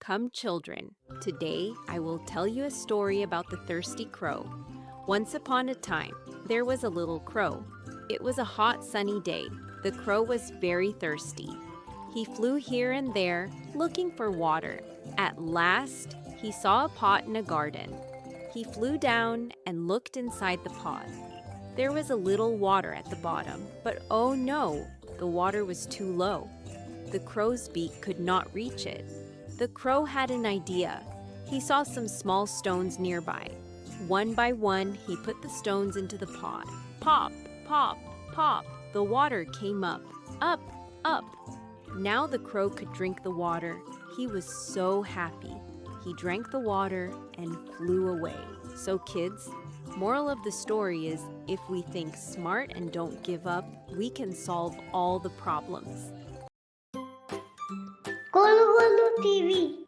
Come, children. Today I will tell you a story about the thirsty crow. Once upon a time, there was a little crow. It was a hot, sunny day. The crow was very thirsty. He flew here and there, looking for water. At last, he saw a pot in a garden. He flew down and looked inside the pot. There was a little water at the bottom, but oh no, the water was too low. The crow's beak could not reach it. The crow had an idea. He saw some small stones nearby. One by one, he put the stones into the pot. Pop, pop, pop. The water came up, up, up. Now the crow could drink the water. He was so happy. He drank the water and flew away. So kids, moral of the story is, if we think smart and don't give up, we can solve all the problems. Golu Golu TV.